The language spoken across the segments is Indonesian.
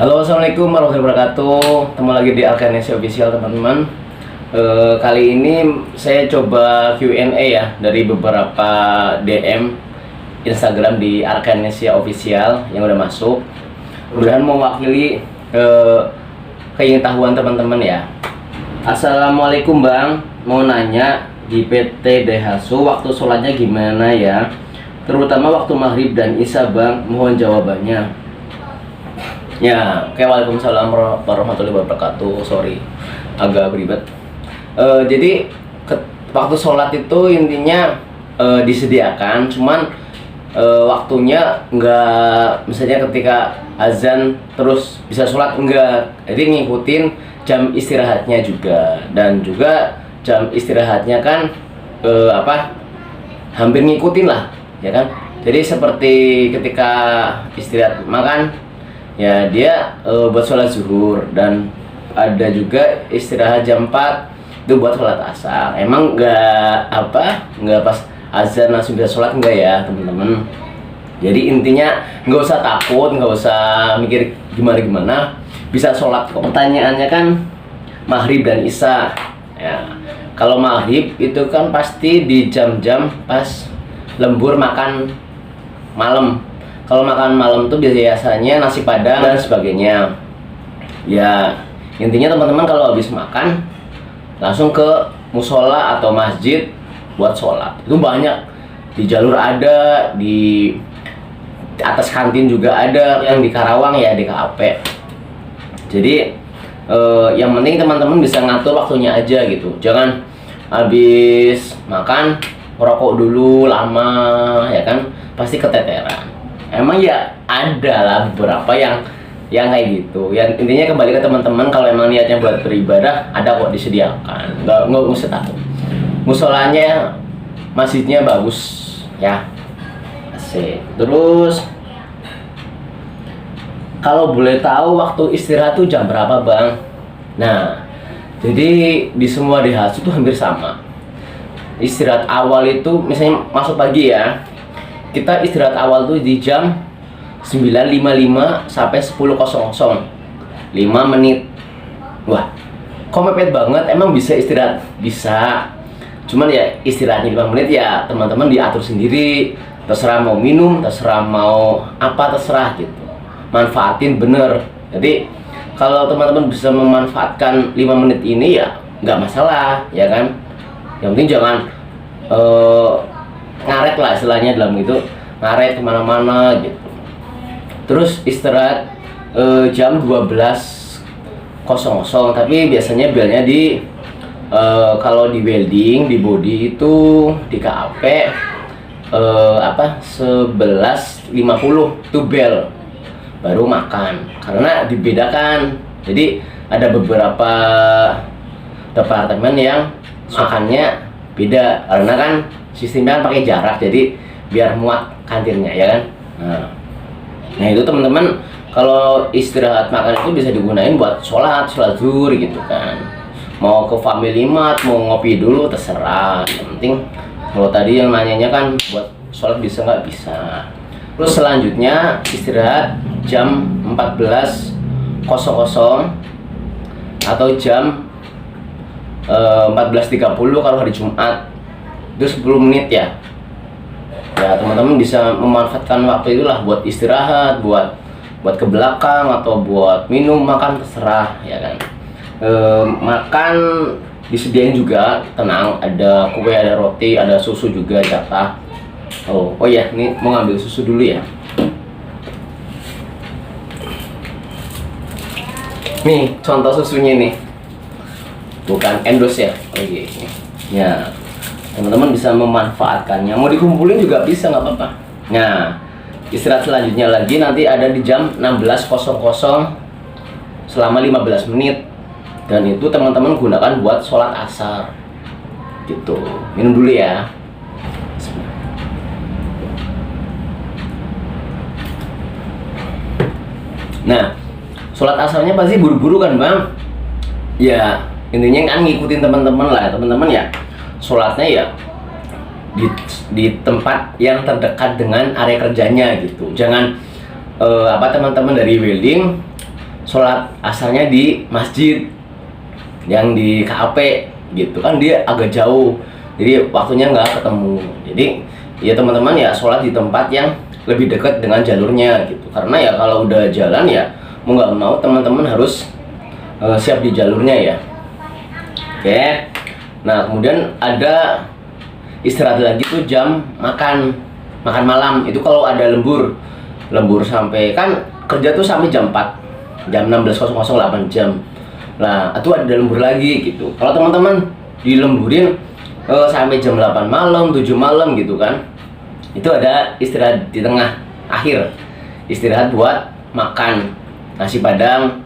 Halo, assalamualaikum warahmatullahi wabarakatuh. Ketemu lagi di Arkanesia Official, teman-teman. Kali ini saya coba Q&A ya dari beberapa DM Instagram di Arkanesia Official yang udah masuk. Mudah-mudahan mewakili keingintahuan teman-teman ya. Assalamualaikum Bang, mau nanya di PT Daihatsu waktu sholatnya gimana ya? Terutama waktu maghrib dan isya Bang, mohon jawabannya. Ya, oke, waalaikumsalam warahmatullahi wabarakatuh. Sorry, agak beribet. Jadi waktu sholat itu intinya disediakan, cuman waktunya enggak, misalnya ketika azan terus bisa sholat enggak. Jadi ngikutin jam istirahatnya juga, dan juga jam istirahatnya kan hampir ngikutin lah, ya kan. Jadi seperti ketika istirahat makan ya dia buat sholat zuhur, dan ada juga istirahat jam 4 itu buat sholat asar. Emang nggak pas azan langsung bisa sholat, enggak ya teman-teman. Jadi intinya nggak usah takut, nggak usah mikir gimana bisa sholat kok. Pertanyaannya kan maghrib dan isya ya. Kalau maghrib itu kan pasti di jam-jam pas lembur makan malam. Kalau makan malam tuh biasanya nasi padang dan sebagainya. Ya, intinya teman-teman kalau habis makan langsung ke musola atau masjid buat sholat. Itu banyak, di jalur ada, di atas kantin juga ada, yang di Karawang ya di KAP. Jadi yang penting teman-teman bisa ngatur waktunya aja gitu. Jangan habis makan merokok dulu lama, ya kan, pasti keteteran. Emang ya ada lah beberapa yang kayak gitu. Yang intinya kembali ke teman-teman, kalau emang niatnya buat beribadah ada kok disediakan. Nggak usah takut. Musolanya, masjidnya bagus ya. Asik. Terus kalau boleh tahu waktu istirahat tuh jam berapa Bang? Nah, jadi di semua Daihatsu tuh hampir sama. Istirahat awal itu misalnya masuk pagi ya, kita istirahat awal tuh di jam 9.55 sampai 10.00, 5 menit. Wah, kok mepet banget. Emang bisa istirahat? Bisa, cuman ya istirahatnya 5 menit ya teman-teman diatur sendiri. Terserah mau minum, terserah mau apa, terserah gitu. Manfaatin bener. Jadi kalau teman-teman bisa memanfaatkan 5 menit ini ya nggak masalah, ya kan. Yang penting jangan ngaret lah istilahnya, dalam itu ngaret kemana-mana gitu. Terus istirahat jam 12.00, tapi biasanya belnya di kalau di welding, di body itu di KAP 11.50 itu bel baru makan, karena dibedakan. Jadi ada beberapa departemen yang makannya beda, karena kan sistemnya kan pakai jarak, jadi biar muat kantinnya, ya kan. Nah itu teman-teman, kalau istirahat makan itu bisa digunain buat sholat zuhur gitu kan. Mau ke Family Mart, mau ngopi dulu, terserah. Yang penting kalau tadi yang nanyanya kan buat sholat bisa nggak bisa. Terus selanjutnya istirahat jam 14.00 atau jam 14.30 kalau hari Jumat. Itu 10 menit ya. Ya teman-teman bisa memanfaatkan waktu itulah buat istirahat, buat ke belakang, atau buat minum, makan, terserah, ya kan. Makan disediain juga, tenang, ada kue, ada roti, ada susu juga jatah. Oh ya, ini mau ngambil susu dulu ya. Nih contoh susunya nih, bukan endorse ya. Oke, ya teman-teman bisa memanfaatkannya. Mau dikumpulin juga bisa, nggak apa-apa. Nah, istirahat selanjutnya lagi nanti ada di jam 16.00 selama 15 menit, dan itu teman-teman gunakan buat sholat asar gitu. Minum dulu ya. Nah, sholat asarnya pasti buru-buru kan Bang? Ya intinya kan ngikutin teman-teman lah, teman-teman ya. Sholatnya ya di tempat yang terdekat dengan area kerjanya gitu. Jangan teman-teman dari welding sholat asarnya di masjid yang di KAP gitu kan, dia agak jauh, jadi waktunya nggak ketemu. Jadi ya teman-teman ya sholat di tempat yang lebih dekat dengan jalurnya gitu, karena ya kalau udah jalan ya mau nggak mau teman-teman harus siap di jalurnya ya. Oke, nah kemudian ada istirahat lagi tuh jam makan malam. Itu kalau ada lembur sampai kan kerja tuh sampai jam 4, jam 16.00, 8 jam. Nah itu ada lembur lagi gitu. Kalau teman-teman dilemburin sampai jam 8 malam, 7 malam gitu kan, itu ada istirahat di tengah akhir, istirahat buat makan nasi padang,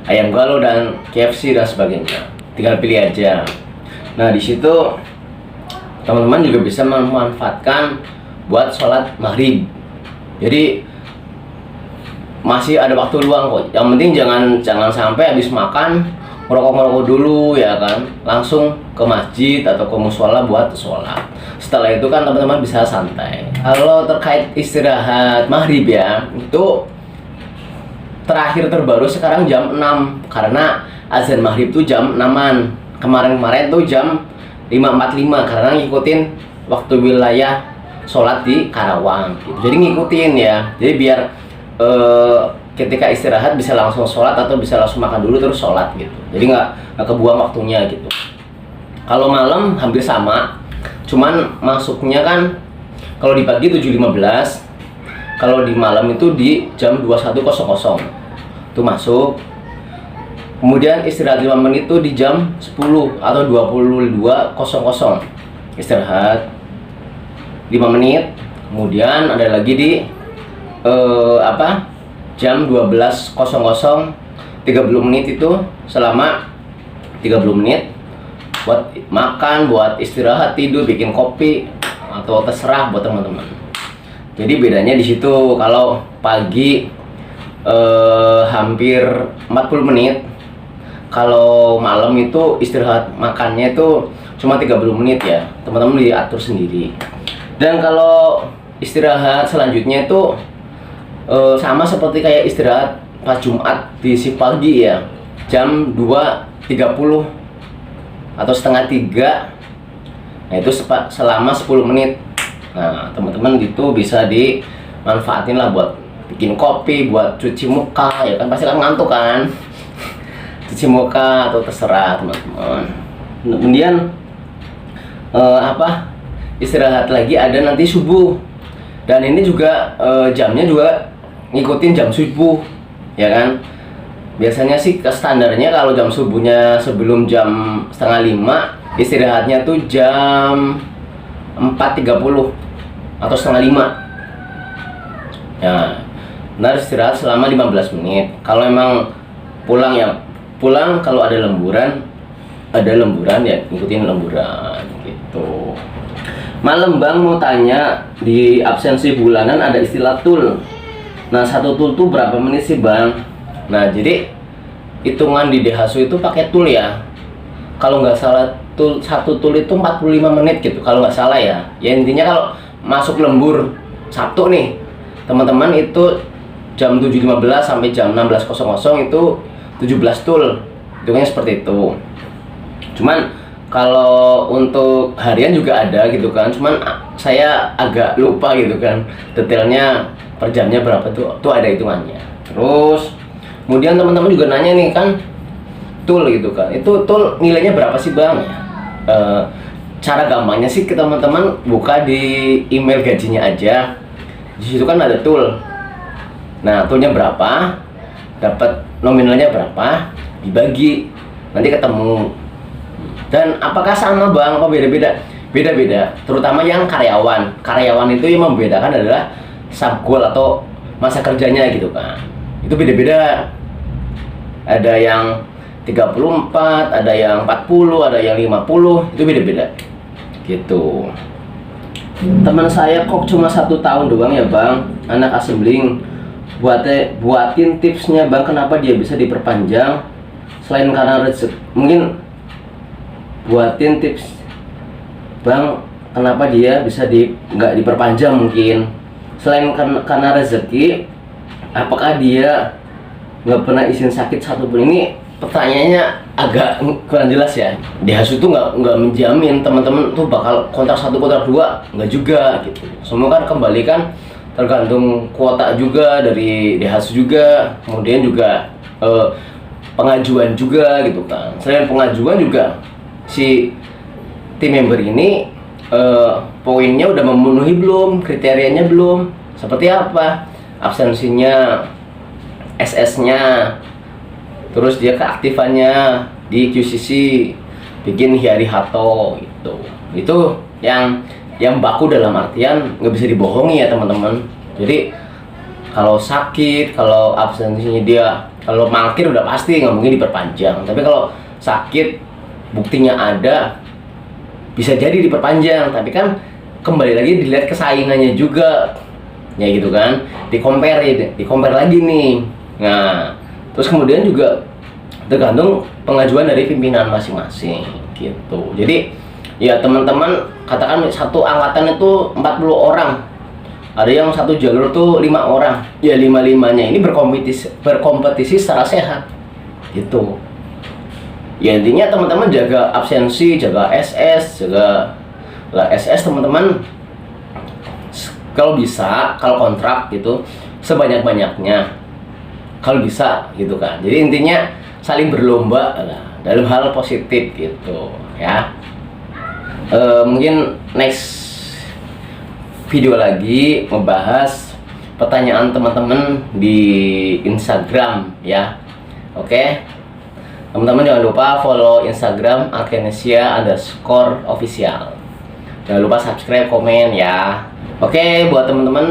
ayam galau dan KFC dan sebagainya, tinggal pilih aja. Nah di situ teman-teman juga bisa memanfaatkan buat sholat maghrib. Jadi masih ada waktu luang kok. Yang penting jangan sampai habis makan ngerokok dulu ya kan, langsung ke masjid atau ke musola buat sholat. Setelah itu kan teman-teman bisa santai. Kalau terkait istirahat maghrib ya, itu terakhir terbaru sekarang jam 6, karena azan maghrib tuh jam 6-an. Kemarin tuh jam 5.45 karena ngikutin waktu wilayah sholat di Karawang gitu. Jadi ngikutin ya, jadi biar ketika istirahat bisa langsung sholat atau bisa langsung makan dulu terus sholat gitu, jadi nggak kebuang waktunya gitu. Kalau malam hampir sama, cuman masuknya kan kalau di pagi 7.15, kalau di malam itu di jam 21.00 itu masuk. Kemudian istirahat 5 menit itu di jam 10 atau 22.00 istirahat 5 menit. Kemudian ada lagi di jam 12.00 30 menit, itu selama 30 menit buat makan, buat istirahat, tidur, bikin kopi atau terserah buat teman-teman. Jadi bedanya di situ. Kalau pagi hampir 40 menit, kalau malam itu istirahat makannya itu cuma 30 menit ya, teman-teman diatur sendiri. Dan kalau istirahat selanjutnya itu sama seperti kayak istirahat pas Jumat di si pagi ya, jam 2.30 atau setengah 3. Nah itu selama 10 menit. Nah teman-teman gitu bisa dimanfaatin lah buat bikin kopi, buat cuci muka ya kan, pasti kan ngantuk kan cuci muka atau terserah teman-teman. Kemudian istirahat lagi ada nanti subuh, dan ini juga jamnya juga ngikutin jam subuh ya kan. Biasanya sih ke standarnya kalau jam subuhnya sebelum jam 4:30, istirahatnya tuh jam 4.30 atau 4:30 ya. Nah istirahat selama 15 menit. Kalau emang pulang ya pulang, kalau ada lemburan ya ngikutin lemburan gitu. Malam Bang mau tanya, di absensi bulanan ada istilah tul. Nah satu tul tuh berapa menit sih Bang? Nah jadi hitungan di DHSU itu pakai tul ya. Kalau nggak salah satu tul itu 45 menit gitu kalau nggak salah ya. Ya intinya kalau masuk lembur Sabtu nih teman-teman, itu jam 7.15 sampai jam 16.00 itu 17 tul. Hitungnya seperti itu. Cuman kalau untuk harian juga ada gitu kan, cuman saya agak lupa gitu kan detailnya per jamnya berapa tuh ada hitungannya. Terus kemudian teman-teman juga nanya nih kan, tul gitu kan, itu tul nilainya berapa sih Bang? Cara gampangnya sih teman-teman buka di email gajinya aja, di situ kan ada tul. Nah tulnya berapa, dapat nominalnya berapa, dibagi nanti ketemu. Dan apakah sama Bang, apa beda-beda? Beda-beda, terutama yang karyawan itu yang membedakan adalah subgoal atau masa kerjanya gitu kan. Itu beda-beda, ada yang 34, ada yang 40, ada yang 50, itu beda-beda gitu. Teman saya kok cuma 1 tahun doang ya Bang, anak assembling. Buatin tipsnya Bang, kenapa dia bisa diperpanjang selain karena rezeki. Mungkin buatin tips Bang, kenapa dia bisa nggak diperpanjang, mungkin selain karena rezeki. Apakah dia nggak pernah izin sakit satupun. Ini pertanyaannya agak kurang jelas ya. DHSU tuh nggak menjamin teman-teman tuh bakal kontrak 1 kontrak 2, nggak juga gitu. Semua kan kembali kan tergantung kuota juga dari DHSU juga, kemudian juga pengajuan juga gitu kan. Selain pengajuan juga si tim member ini poinnya udah memenuhi belum, kriterianya belum, seperti apa absensinya, SS-nya, terus dia keaktifannya di QCC, bikin Hiari Hato gitu. Itu yang baku dalam artian nggak bisa dibohongi ya teman-teman. Jadi kalau sakit, kalau absensinya dia, kalau mangkir udah pasti nggak mungkin diperpanjang. Tapi kalau sakit buktinya ada, bisa jadi diperpanjang. Tapi kan kembali lagi dilihat kesaingannya juga, ya gitu kan, di compare lagi nih. Nah, terus kemudian juga tergantung pengajuan dari pimpinan masing-masing gitu. Jadi ya teman-teman, katakan satu angkatan itu 40 orang, ada yang satu jalur tuh 5 orang, ya 5-5-nya ini berkompetisi secara sehat gitu. Ya intinya teman-teman jaga absensi, jaga SS, jaga lah SS teman-teman. Kalau bisa, kalau kontrak gitu sebanyak-banyaknya kalau bisa gitu kan. Jadi intinya saling berlomba lah, dalam hal positif gitu ya. Mungkin next video lagi membahas pertanyaan teman-teman di Instagram ya. Oke, teman-teman jangan lupa follow Instagram @arkenesia_official. Jangan lupa subscribe, komen ya. Oke, buat teman-teman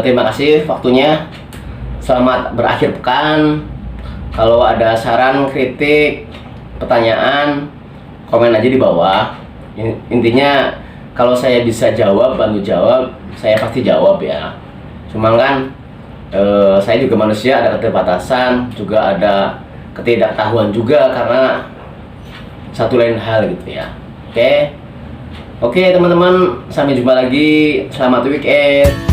terima kasih waktunya. Selamat berakhir pekan. Kalau ada saran, kritik, pertanyaan, komen aja di bawah. Intinya kalau saya bisa jawab, bantu jawab, saya pasti jawab ya. Cuma kan saya juga manusia, ada keterbatasan, juga ada ketidaktahuan juga karena satu lain hal gitu ya. Oke teman-teman, sampai jumpa lagi. Selamat weekend.